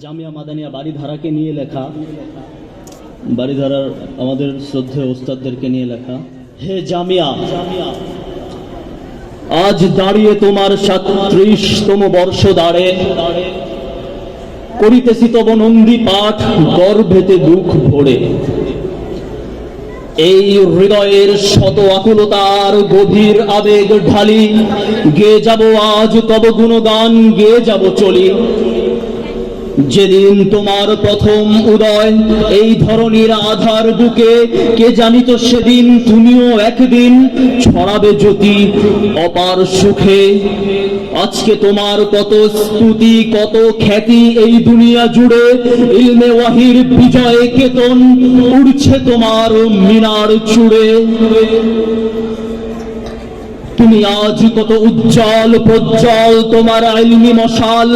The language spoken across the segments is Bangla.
জামিয়া মাদানিয়া বাড়িধারাকে নিয়ে লেখা, বাড়িধারার আমাদের শ্রদ্ধেয় ওস্তাদদেরকে নিয়ে লেখা। হে জামিয়া, আজ দাঁড়িয়ে তোমার ৩৭তম বর্ষ দাঁড়ে করিতেছি তব নন্দী পাঠ গর্ভেতে দুঃখ ভরে। এই হৃদয়ের শত আকুলতার গভীর আবেগ ঢালি গেয়ে যাব আজ তব গুণগান, গেয়ে যাব চলি। যেদিন তোমার প্রথম উদয় এই ধরনীর আধার বুকে, কে জানিত সেদিন তুমিও একদিন ছড়াবে জ্যোতি অপার সুখে। আজকে তোমার কত স্তুতি কত খ্যাতি এই দুনিয়া জুড়ে, ইলমে ওয়াহির বিজয় কেতন উড়ছে তোমার মিনার চূড়ে। তুমি আজ কত উজ্জ্বল প্রজ্জ্বল, তোমার ইলমি মশাল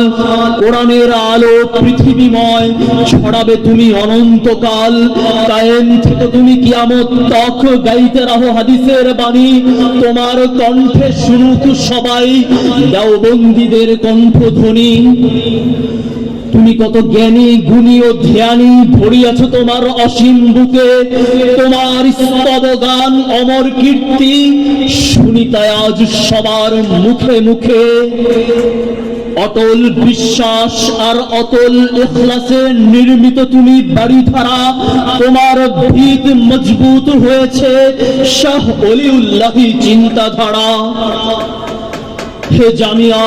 কোরআনের আলো পৃথিবীময় ছড়াবে তুমি অনন্তকাল। কায়েম থেকে তুমি কিয়ামত তক গাইতে রাহো হাদিসের বাণী, তোমার কণ্ঠে শুনুক সবাই দেওবন্দীদের কণ্ঠধ্বনি। তুমি কত জ্ঞানী গুণী ও ধ্যানী ভরিয়াছ তোমার অসীম বুকে, তোমার স্তব গান অমর কীর্তি শুনিতায় আজ সবার মুখে মুখে। অটল বিশ্বাস আর অতল ইখলাসে নির্মিত তুমি বাড়িধারা, তোমার ভিত মজবুত হয়েছে শাহ ওলিউল্লাহি চিন্তাধারা। হে জামিয়া,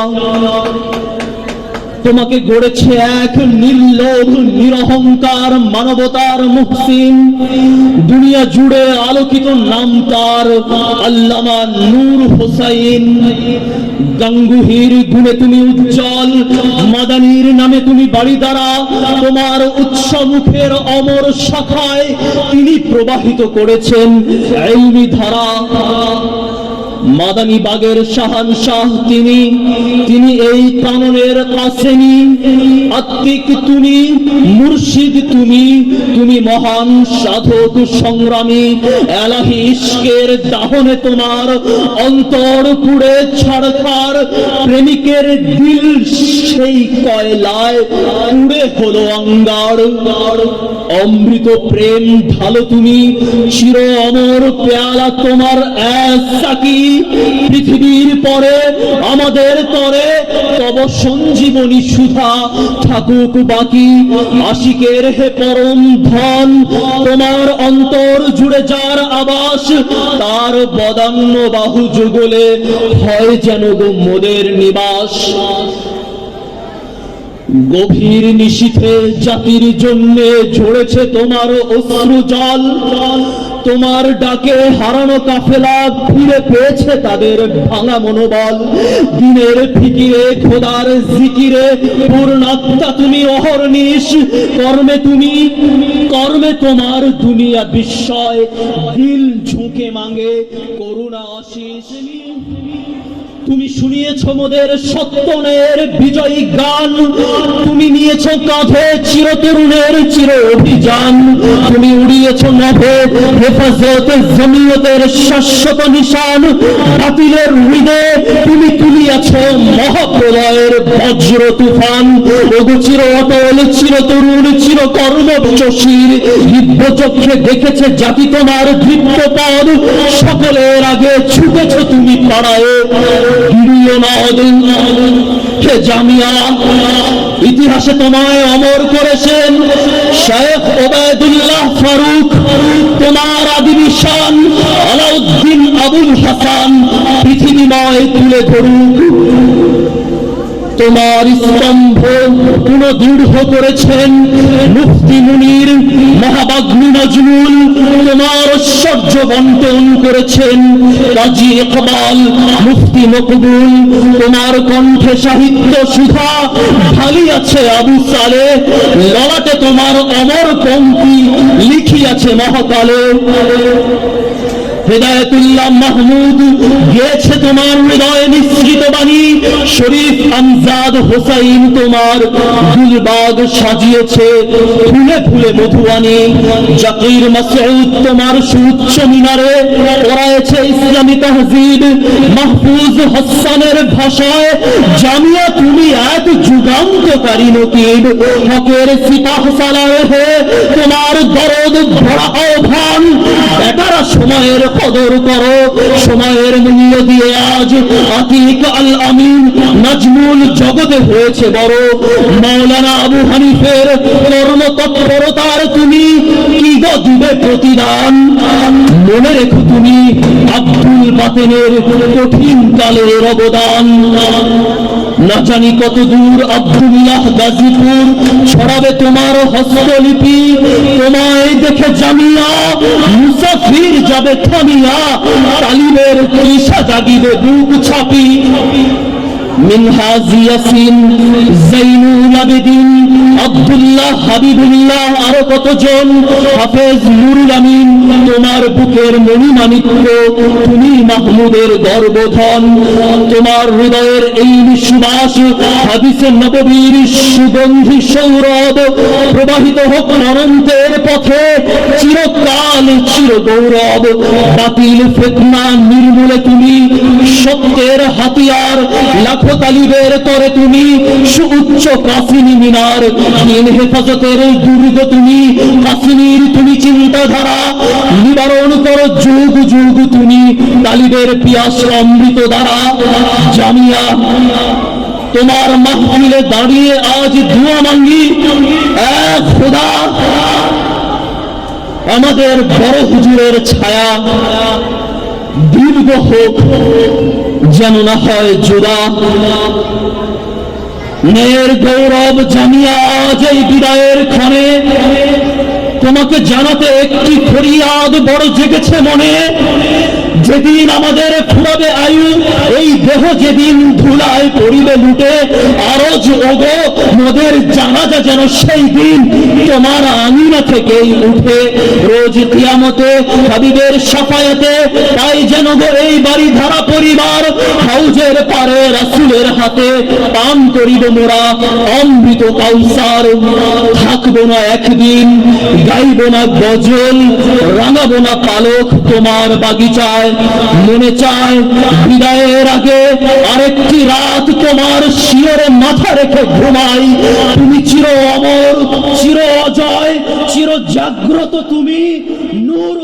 তোমাকে গড়েছে এক নির্লোভ নিরহংকার মানবতার মুহসিন। দুনিয়া জুড়ে আলোকিত নাম তার আল্লামা নূর হোসাইন। গাঙ্গুহির গুণে তুমি উজ্জ্বল, মাদানির নামে তুমি বাড়িধারা। তোমার উৎস মুখের অমর শাখায় তিনি প্রবাহিত করেছেন ইলমি ধারা। মাদানী বাগের শাহানশাহ তিনি এই কাননের কাসেমি। আত্মিক তুমি, মুর্শিদ তুমি মহান সাধক সংগ্রামী। এলাহি ইশকের দাহনে তোমার অন্তর পুড়ে ছাড়খার, প্রেমিকের দিল সেই কয়লায় পুড়ে হলো অঙ্গার। অমৃত প্রেম ঢালো তুমি, চির অমর পেয়ালা তোমার সাকি। পৃথিবীর পরে আমাদের তরে তব সঞ্জীবনী সুধা থাকুক বাকি। আশিকের হে পরম ধন, তোমার অন্তর জুড়ে যার আবাস, তার বদান্য বাহু যুগলে হয় যেন গো মোদের নিবাস। গভীর নিশীথে জাতির জন্যে ঝরেছে তোমার অশ্রু জল। তোমার ডাকে হারানো কাফেলা ফিরে পেয়েছে তাদের ভাঙা মনোবল। দিনের ফিকিরে খোদার জিকিরে পূর্ণাত্মা তুমি অহর্নিশ। কর্মে তোমার দুনিয়া বিস্ময়, দিল ঝুঁকে মাঙ্গে করুণা আশিস। তুমি শুনিয়েছ মোদের সত্যনের বিজয়ী গান, তুমি নিয়েছ কাঁধে চিরতরুণের চির অভিযান। তুমি উড়িয়েছ নভে হেফাজত জমিয়তের শাশ্বত নিশান। বাতিলের হৃদয়ে তুমি তুলিয়াছ মহাপ্রলয়ের বজ্র তুফান। ওগো চির অটল চিরতরুণ চির কর্মচশীর দিব্য চক্ষে দেখেছে জাতি তোমার দীপ্ত পদ। সকলের আগে ছুটেছ তুমি পাড়ায়। হে জামিয়া, ইতিহাসে তোমায় অমর করেছেন শেখ ওবায়দুল্লাহ ফারুক। তোমার আদি নিশান আলাউদ্দিন আবুল হাসান পৃথিবীময় তুলে ধরুক। তোমার স্তম্ভ পুনঃদৃঢ় করেছেন মুফতি মুনির মহাবাগ্নি নজরুল। তোমার ঐশ্বর্য বন্টন করেছেন কাজী ইকবাল মুফতি মকবুল। তোমার কণ্ঠে সাহিত্য সুধা ঢালিয়াছে আবু সালে। ললাটে তোমার অমর পঙ্ক্তি লিখিয়াছে মহাকালে। হেদায়েতুল্লাহ মাহমুদ গেয়েছে তোমার হৃদয়ে নিঃসৃত বাণী, শরীফ আমজাদ হোসাইন তোমার গুলবাগ সাজিয়েছে ফুলে ফুলে মধুয়ানি, জাকির মাসউদ তোমার সুউচ্চ মিনারে পড়ায়েছে ইসলামী তাহজিব, মাহফুজ হাসানের ভাষায় জামিয়া তুমি এক যুগান্তকারী নকিব, হকের সিপাহ সালাহে তোমার দরদ ভরা আহ্বান, বেটারা সময়ের কদর করো, সময়ের মূল্য দিয়ে আজ আতিক আল আমিন নাজমুল জগতে হয়েছে বড়, মাওলানা আবু হানিফের কর্মতৎপরতার তুমি কি গো দিবে প্রতিদান, মনে রেখো তুমি আব্দুল বাতেনের কঠিন কালের অবদান, না জানি কত দূর আব্দুল্লাহ গাজীপুর ছড়াবে তোমার হস্তলিপি, তোমায় দেখে জামিয়া মুসাফির যাবে থামিয়া, তালিমের তৃষা জাগিবে বুক ছাপি, মিনহাজ ইয়াসিন জাইনুল আবেদিন আব্দুল্লাহ হাবিবুল্লাহ আরো কতজন, হাফেজ নুরুল আমিন তোমার বুকের মণিমাণিক্য, তুমি মাহমুদের গর্বধন, তোমার হৃদয়ের এই সুবাস হাদিসে নববীর সুগন্ধি সৌরভ প্রবাহিত হোক অনন্তের পথে, চিরকাল চির গৌরব, বাতিল ফিতনা নির্মূলে তুমি সত্যের হাতিয়ার, লাখো তালিবের তরে তুমি সুউচ্চ কাসিনী মিনার, দিন হেফাজতের দুর্গ তুমি, কাসিনীর তুমি চিন্তাধারা, নিবারণ করো যুগ যুগ তুমি তালিবের পিয়াস অমৃত দ্বারা, জামিয়া তোমার মাহফিলে দাঁড়িয়ে আজ দুয়া মাঙ্গি, এক খোদা আমাদের বড় হুজুরের ছায়া দীর্ঘ হোক যেন না হয় জুদা, ন্যায়ের গৌরব জামিয়া আজ এই বিদায়ের ক্ষণে তোমাকে জানাতে একটি ফরিয়াদ বড় জেগেছে মনে, যেদিন আমাদের ফুরাবে আয়ু এই দেহ যেদিন ধুলায় পড়িবে লুটে, আরজ ওগো মোদের জানাজা যেন সেই দিন তোমার আমিনা থেকেই উঠে, রোজ কিয়ামতে হাবিবের সাফায়াতে তাই যেন গো এই বাড়ি ধারা পরিবার হাউজের পারে রাসূলের হাতে পান করিব মোরা অমৃত কাউসার, থাকবো না একদিন গাইব না গজল, রাঙাবো না পালক তোমার বাগিচায়, মনে চায় বিদায়ের আগে আরেকটি রাত তোমার শিয়রে মাথা রেখে ঘুমাই, তুমি চির অমর চির অজয় চির জাগ্রত তুমি নূর